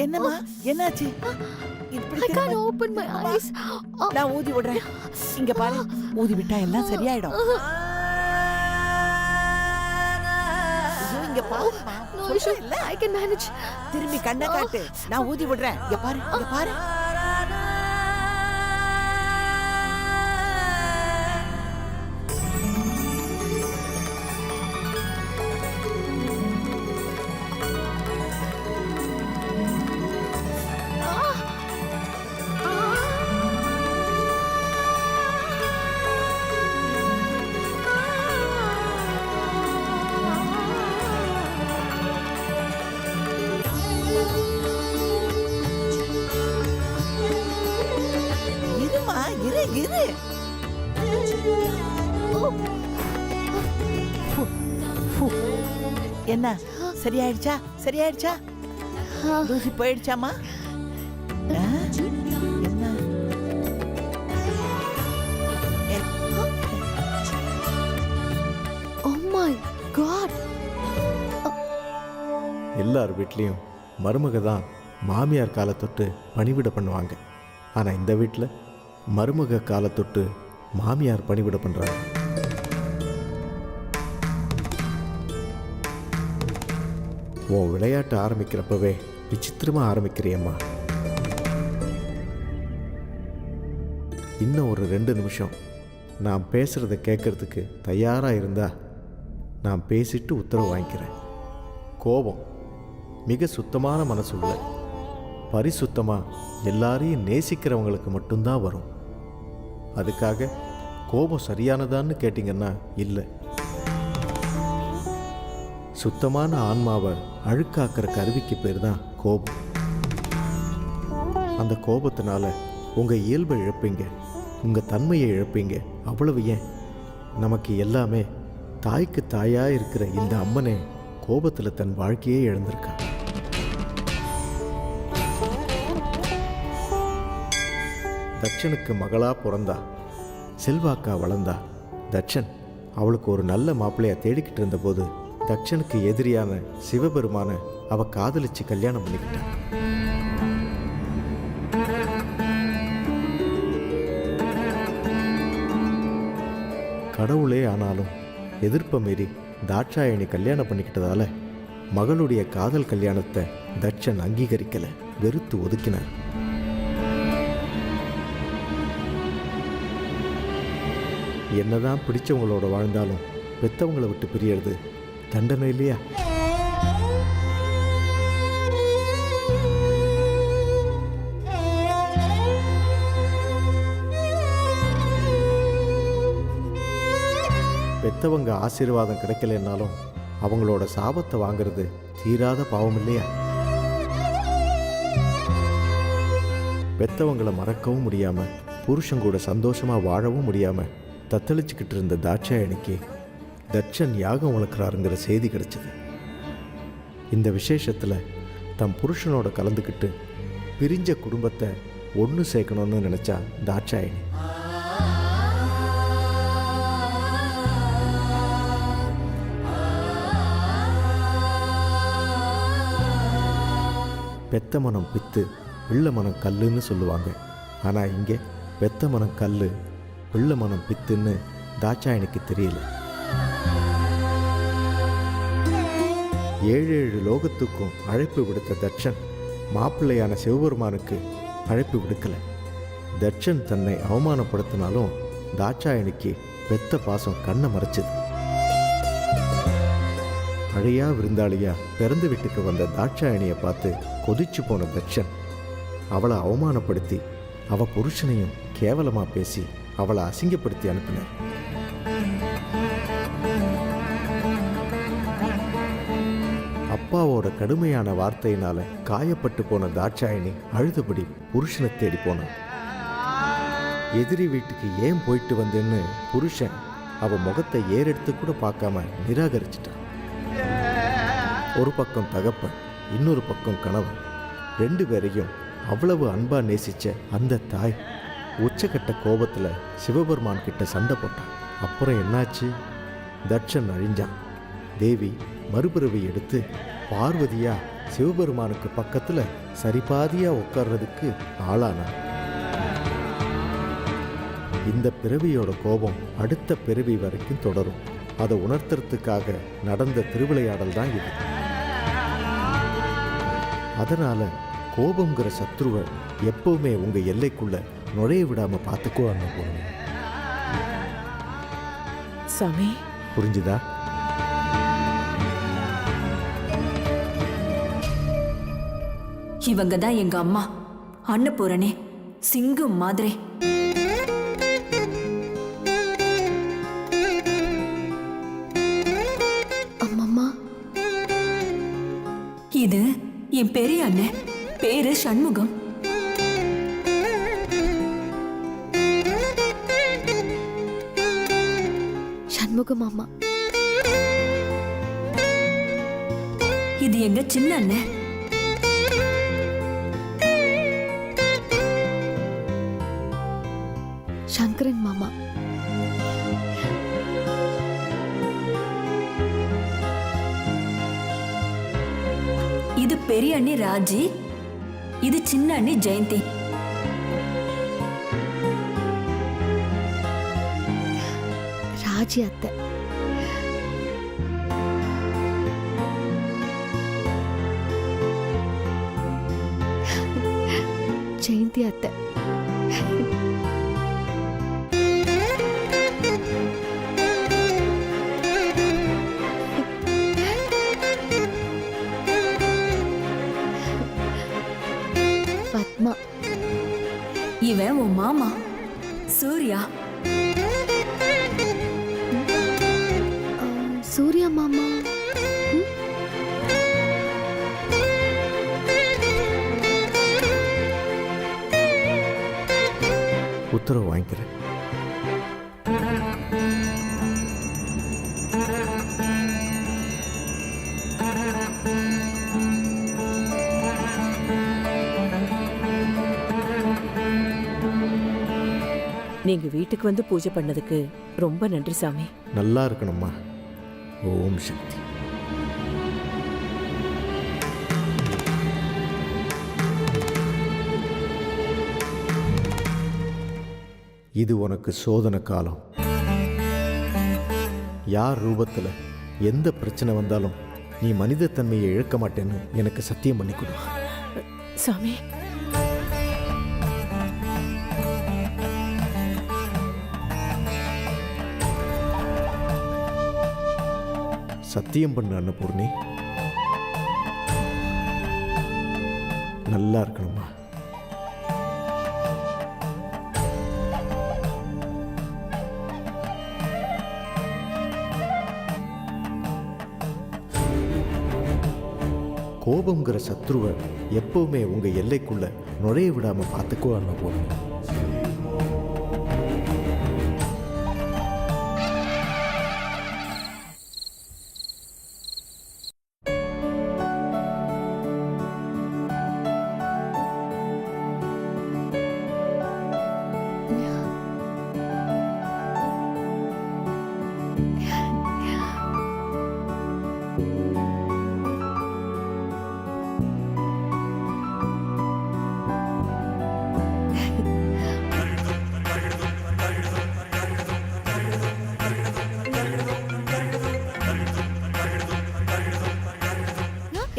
என்னம்மா என்னாச்சு? I can't open my eyes. நான் ஊதி விடுறேன். இங்க பாரு, ஊதி விட்டா எல்லாம் சரியாயிடும். இங்க பாருமா. No issue. I can manage. திரும்பி கண்ணை காட்டு. நான் ஊதி விடுறேன். இங்க பாரு, இங்க பாரு. இரு. என்ன சரியாயிடுச்சா? சரியாயிடுச்சா? தூசி போயிடுச்சாமா? என்ன Oh my God. எல்லார் வீட்லேயும் மருமக தான் மாமியார் காலை தொட்டு பணிவிட பண்ணுவாங்க. ஆனால் இந்த வீட்டில் மருமக காலை தொட்டு மாமியார் பணிவிட பண்ணுறாங்க. உன் விளையாட்டு ஆரம்பிக்கிறப்பவே விசித்திரமாக ஆரம்பிக்கிறியம்மா. இன்னும் ஒரு 2 நிமிஷம் நான் பேசுகிறத கேட்கறதுக்கு தயாராக இருந்தா நான் பேசிட்டு உத்தரவு வாங்கிக்கிறேன். கோபம் மிக சுத்தமான மனசுள்ள பரிசுத்தமாக எல்லாரையும் நேசிக்கிறவங்களுக்கு மட்டும்தான் வரும். அதுக்காக கோபம் சரியானதான்னு கேட்டிங்கன்னா இல்லை. சுத்தமான ஆன்மாவை அழுக்காக்கிற கருவிக்கு பேர் தான் கோபம். அந்த கோபத்தினால உங்கள் இயல்பை இழப்பீங்க, உங்கள் தன்மையை இழப்பீங்க. அவ்வளவு ஏன், நமக்கு எல்லாமே தாய்க்கு தாயாக இருக்கிற இந்த அம்மனே கோபத்தில் தன் வாழ்க்கையே இழந்திருக்கா. தட்சனுக்கு மகளா பிறந்தா, செல்வாக்கா வளர்ந்தா. தட்சன் அவளுக்கு ஒரு நல்ல மாப்பிள்ளையா தேடிக்கிட்டு இருந்தபோது தட்சனுக்கு எதிரியான சிவபெருமான அவ காதலிச்சு கல்யாணம் பண்ணிக்கிட்டான். கடவுளே ஆனாலும் எதிர்ப்பை மீறி தாட்சாயணி கல்யாணம் பண்ணிக்கிட்டதால மகளுடைய காதல் கல்யாணத்தை தட்சன் அங்கீகரிக்கல, வெறுத்து ஒதுக்கினார். என்னதான் பிடிச்சவங்களோட வாழ்ந்தாலும் பெத்தவங்களை விட்டு பிரியறது தண்டனை இல்லையா? பெத்தவங்க ஆசீர்வாதம் கிடைக்கலன்னாலும் அவங்களோட சாபத்தை வாங்கிறது தீராத பாவம் இல்லையா? பெத்தவங்களை மறக்கவும் முடியாம, புருஷன் கூட சந்தோஷமா வாழவும் முடியாம தத்தளிச்சுக்கிட்டு இருந்த தாட்சாயணிக்கு தட்சன் யாகம் வளர்க்குறாருங்கிற செய்தி கிடைச்சது. இந்த விசேஷத்தில் தம் புருஷனோட கலந்துக்கிட்டு பிரிஞ்ச குடும்பத்தை ஒன்று சேர்க்கணும்னு நினச்சா தாட்சாயணி. பெத்த மனம் பித்து, பிள்ளை மனம் கல்லுன்னு சொல்லுவாங்க. ஆனால் இங்கே பெத்த மனம் கல்லு, பிள்ளை மனம் பித்துன்னு தாட்சாயணிக்கு தெரியல. 7 லோகத்துக்கும் அழைப்பு விடுத்த தட்சன் மாப்பிள்ளையான சிவபெருமானுக்கு அழைப்பு விடுக்கலை. தட்சன் தன்னை அவமானப்படுத்தினாலும் தாட்சாயணிக்கு பெத்த பாசம் கண்ணை மறைச்சது. அழையா விருந்தாளியா பிறந்த வீட்டுக்கு வந்த தாட்சாயணியை பார்த்து கொதிச்சு போன தட்சன் அவளை அவமானப்படுத்தி அவ புருஷனையும் கேவலமாக பேசி அவளை அசிங்கப்படுத்தி அனுப்பினார். அப்பாவோட கடுமையான வார்த்தையினால காயப்பட்டு போன தாட்சாயணி அழுதபடி புருஷனை தேடி போனான். எதிரி வீட்டுக்கு ஏன் போயிட்டு வந்தேன்னு புருஷன் அவ முகத்தை ஏறெடுத்து கூட பார்க்காம நிராகரிச்சிட்டான். ஒரு பக்கம் தகப்பன், இன்னொரு பக்கம் கணவன், 2 பேரையும் அவ்வளவு அன்பா நேசிச்ச அந்த தாய் உச்சக்கட்ட கோபத்துல சிவபெருமான் கிட்ட சண்டை போட்டான். அப்புறம் என்னாச்சு? தட்சன் அழிஞ்சான். தேவி மறுபிறவி எடுத்து பார்வதியா சிவபெருமானுக்கு பக்கத்துல சரிபாதியா உட்கார்றதுக்கு ஆளானான். இந்த பிறவியோட கோபம் அடுத்த பிறவி வரைக்கும் தொடரும். அதை உணர்த்துறதுக்காக நடந்த திருவிளையாடல் தான் இது. அதனால கோபம்ங்கிற சத்ருவை எப்பவுமே உங்க எல்லைக்குள்ள நுழைய விடாம பார்த்துக்கோ அன்னபூர்ணி. சாமி, புரிஞ்சுதா? இவங்க தான் எங்க அம்மா அன்னபூரணி, சிங்கம் மாதிரி. அம்மம்மா, இது என் பெரிய அண்ணன், பேரு சண்முகம். சண்முகம் அம்மா. இது எங்க சின்ன அண்ணன். சங்கரன் மாமா. இது பெரிய அண்ணி ராஜி, இது சின்ன அண்ணி ஜெயந்தி. ராஜி அத்தை. ஜெயந்தி அத்தை. பத்மா. இவன் உன் மாமா சூர்யா. சூர்யா மாமா. உத்தரவு வாங்கிக்கிறேன். நீங்க வீட்டுக்கு வந்து பூஜை பண்ணதுக்கு ரொம்ப நன்றி சாமி. நல்லா இருக்கணும்மா. ஓம் சக்தி. இது உனக்கு சோதனை காலம். யார் ரூபத்துல எந்த பிரச்சனை வந்தாலும் நீ மனிதத்தன்மையை இழக்க மாட்டேன்னு எனக்கு சத்தியம் பண்ணி கொடு சாமி. சத்தியம் பண்ணு அன்னபூர்ணி. நல்லா இருக்கணுமா. கோபம்ங்கிற சத்ருவை எப்பவுமே உங்க எல்லைக்குள்ள நுழைய விடாம பார்த்துக்கோ அன்னபூர்ணி.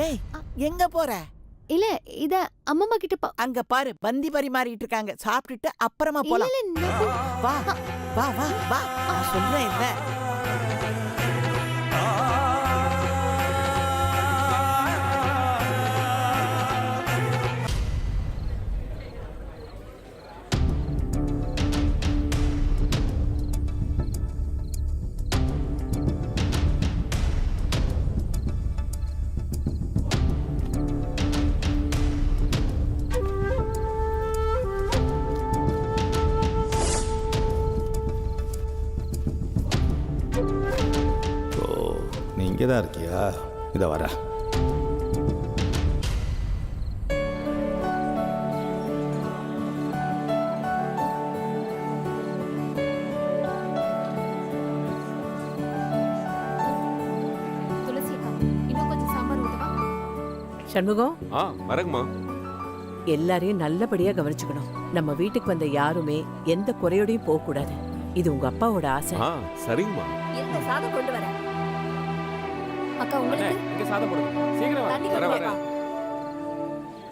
ஏய், எங்க போற? இல்ல, இத அம்மம்மா கிட்ட அங்க பாரு, பந்தி பரிமாறிட்டு இருக்காங்க. சாப்பிட்டுட்டு அப்புறமா போலாம். இல்ல, வா வா வா வா, நான் சொல்றேன் இல்ல. இங்கே தான் இருக்கியா? இதை வர. சண்முகம், வரங்கம்மா. எல்லாரையும் நல்லபடியா கவனிச்சுக்கணும். நம்ம வீட்டுக்கு வந்த யாருமே எந்த குறையோடையும் போக கூடாது. இது உங்க அப்பாவோட ஆசை. சரிங்கம்மா. இருங்க, சாதம் கொண்டு வரேன். அக்கா உங்களுக்கு இங்க சாதம் போடுங்க. சீக்கிரம் தண்ணி வர கொண்டு வர. வா.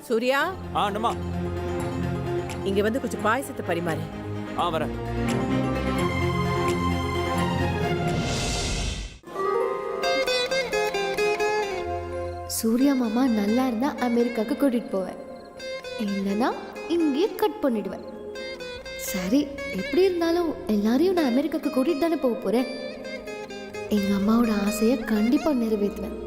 சூர்யா, அண்ணம்மா. இங்க வந்து கொஞ்சம் பாயசத்தை பரிமாறு. வரேன். சூர்யா மாமா நல்லா இருந்தா அமெரிக்காவுக்கு கூட்டிட்டு போவேன், இல்லைன்னா இங்கேயே கட் பண்ணிடுவேன். சரி, எப்படி இருந்தாலும் எல்லாரையும் நான் அமெரிக்காவுக்கு கூட்டிட்டு தானே போக போறேன். எங்க அம்மாவோட ஆசையை கண்டிப்பா நிறைவேற்றுவேன்.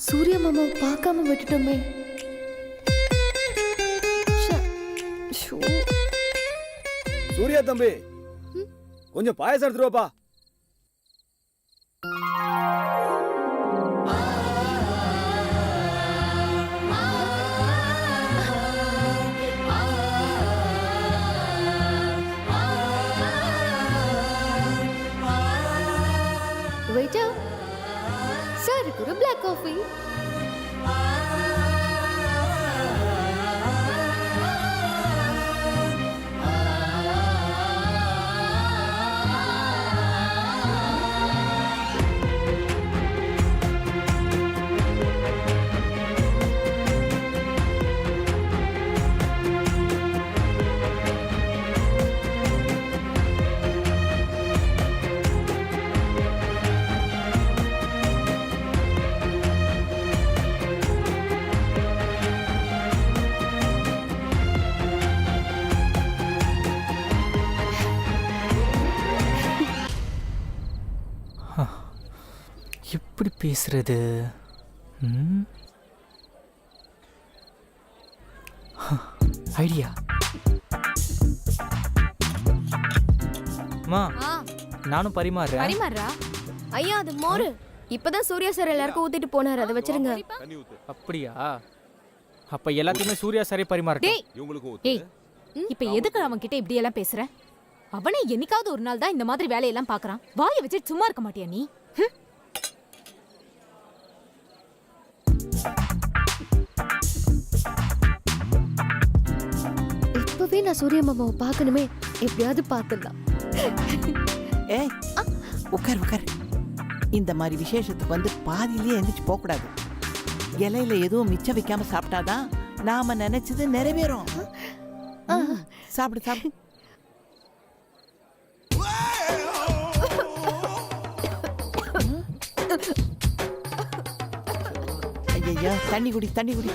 சூர்யா மாமாவை பார்க்காம விட்டுட்டோமே. சூர்யா தம்பி, கொஞ்சம் பாயசம் எடுத்துருவாப்பா. வெயிட்டர், சாருக்கு ஒரு பிளாக் காஃபி. எப்படி பேசுறது? ஐடியா. அம்மா, நானும் பரிமாறுறேன். பரிமாறா? ஐயா, அது மோரு. இப்பதான் சூர்யா சார் எல்லாருக்கும் ஊத்திட்டு போனாரு, அதை வச்சிருங்க. அப்படியா? அப்ப எல்லாத்தையுமே சூர்யா சாரே பரிமாறட்டும். இவங்களுக்கும் இப்ப எதுக்கு அவன் கிட்ட இப்படி எல்லாம் பேசுற? அவனே என்னைக்காவது ஒரு நாள் தான் இந்த மாதிரி வேலையெல்லாம் பாக்குறான். வாயை வச்சு சும்மா இருக்க மாட்டியா நீ? இப்பவே நான் சூர்யா மாமாவை பார்க்கணுமே, எப்படியாவது பார்த்துடலாம். ஏய், உட்கார் உட்கார். இந்த மாதிரி விசேஷத்துக்கு வந்து பாதியிலேயே எந்திரிச்சு போக கூடாது. இலையில எதுவும் மிச்சம் வைக்காம சாப்பிட்டாதான் நாம நினைச்சது நிறைவேறும். சாப்பிடு சாப்பிடு. ஐயா, தண்ணி குடி தண்ணி குடி.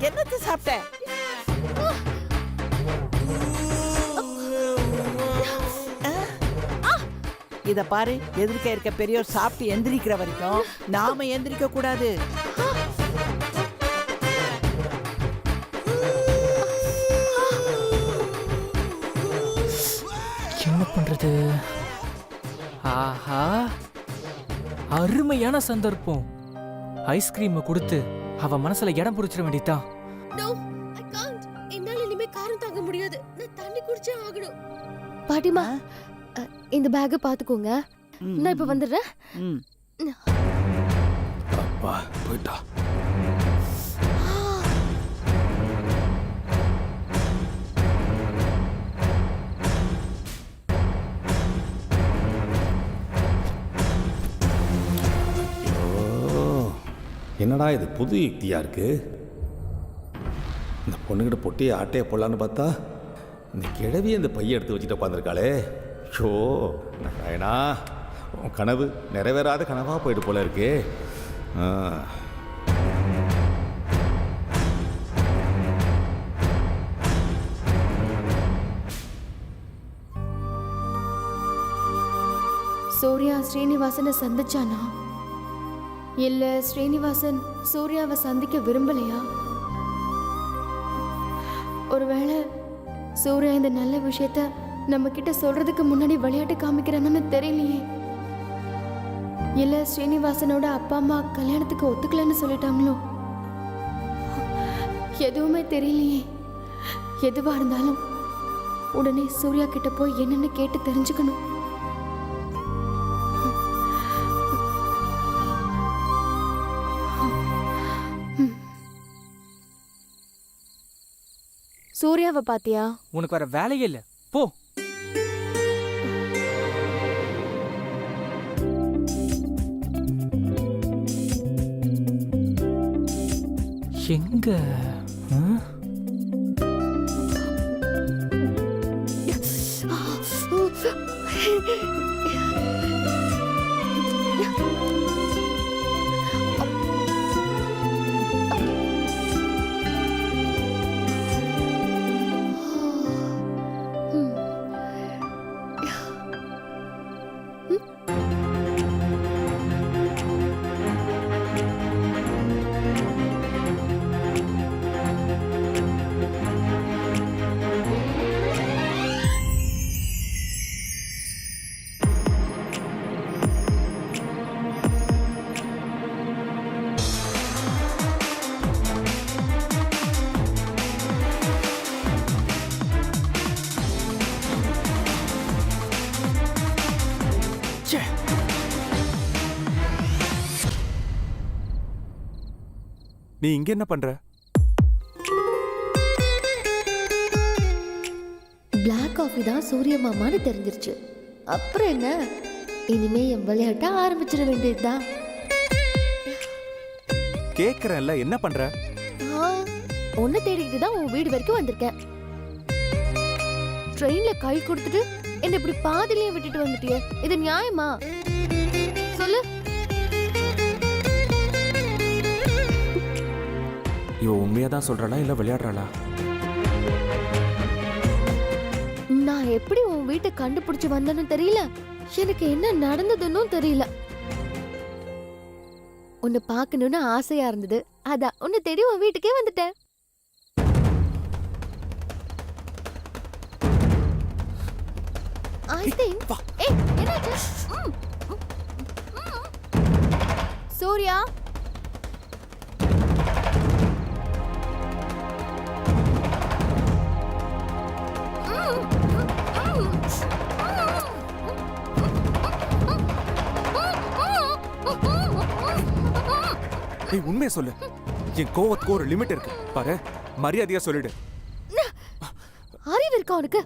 என்னத்தை சாப்பிட்ட? இத பாரு, எதிர்க்க இருக்க பெரியோர் சாப்பிட்டு எந்திரிக்கிற வரைக்கும் நாம எந்திரிக்க கூடாது. பண்றது? ஆஹா, அருமையான சந்தர்ப்பம். ஐஸ்கிரீம் கொடுத்து அவ மனசுல இடம் பிடிச்சிட வேண்டியதான். என்னால இனிமே காரம் தாங்க முடியாது. நான் தண்ணி குடிச்சே ஆகணும். பாட்டிமா, இந்த பேக்க பாத்துக்கோங்க. நான் இப்ப வந்துடுறேன். ம். அப்பா போயிட்டா. என்னடா இது புது யுக்தியா இருக்கு? இந்த பொண்ணுகிட்ட பொட்டி ஆட்டையை போடலான்னு பார்த்தா இந்த கிழவி அந்த பையை எடுத்து வச்சுட்டு உட்காந்துருக்காளே. ஷோ நாராயணா, உன் கனவு நிறைவேறாத கனவாக போயிட்டு போல இருக்கே. சூர்யா ஸ்ரீனிவாசனை சந்திச்சானா? இல்ல ஸ்ரீனிவாசன் சூர்யாவை சந்திக்க விரும்பலையா? ஒருவேளை சூர்யா இந்த நல்ல விஷயத்த நம்ம கிட்ட சொல்றதுக்கு முன்னாடி விளையாட்டு காமிக்கிறானு தெரியலையே. இல்ல ஸ்ரீனிவாசனோட அப்பா அம்மா கல்யாணத்துக்கு ஒத்துக்கலன்னு சொல்லிட்டாங்களோ? எதுவுமே தெரியலையே. எதுவா இருந்தாலும் உடனே சூர்யா கிட்ட போய் என்னன்னு கேட்டு தெரிஞ்சுக்கணும். சூர்யாவை பாத்தியா? உனக்கு வர வேலையே இல்ல, போ. எங்க? நீ இங்க என்ன பண்ற? பிளாக் காஃபி தான் சூரிய மாமான்னு தெரிஞ்சிருச்சு. அப்புறம் என்ன, இனிமே என் விளையாட்ட ஆரம்பிச்சிட வேண்டியதுதான். கேக்குறேன்ல, என்ன பண்ற? உன்னை தேடிக்கிட்டு தான் உன் வீடு வரைக்கும் வந்திருக்கேன். ட்ரெயின்ல கை கொடுத்துட்டு என்ன இப்படி பாதிலேயே விட்டுட்டு வந்துட்டியே, இது நியாயமா? சொல்லு. இவ உண்மையாதான் சொல்றாளா இல்ல விளையாடுறாளா? நான் எப்படி உன் வீட்டை கண்டுபிடிச்சு வந்தேன்னு தெரியல, எனக்கு என்ன நடந்ததுன்னு தெரியல. உன்னை பார்க்கணும்னு ஆசையா இருந்தது, அதான் உன்னை தேடி உன் வீட்டுக்கே வந்துட்டேன். சூர்யா, நீ உண்மையை சொல்லு. என் கோவத்துக்கு ஒரு லிமிட் இருக்கு பாரு. மரியாதையா சொல்லிடு. அறிவு இருக்கா உனக்கு?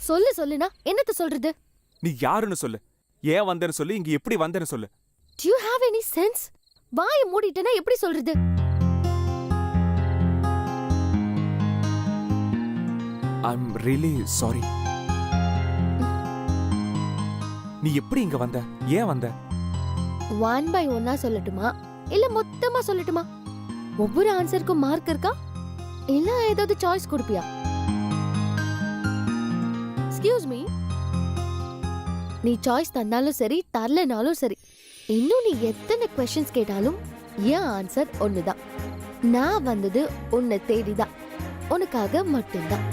சொல்லு. சொல்லுனா என்னத்த சொல்றது? நீ யாருன்னு சொல்லு, ஏன் வந்தேன்னு சொல்லு, இங்க எப்படி வந்தேன்னு சொல்லு. Do you have any sense? வாயை மூடிட்டேனா எப்படி சொல்றது? I'm really sorry. நீ எப்படி இங்க வந்த, ஏன் வந்த? 1 by 1 சொல்லட்டுமா இல்ல மொத்தமா சொல்லட்டுமா? ஒவ்வொரு ஆன்சருக்கும் மார்க் இருக்கா இல்ல ஏதாவது சாய்ஸ் கொடுப்பியா? எக்ஸ்கியூஸ் மீ, நீ சாய்ஸ் தந்தாலும் சரி தரலனாலும் சரி, இன்னும் நீ எத்தனை क्वेश्चंस கேட்டாலும் என் ஆன்சர் ஒண்ணுதான். நான் வந்தது உன்னை தேடிதான், உனக்காக மட்டும்தான்.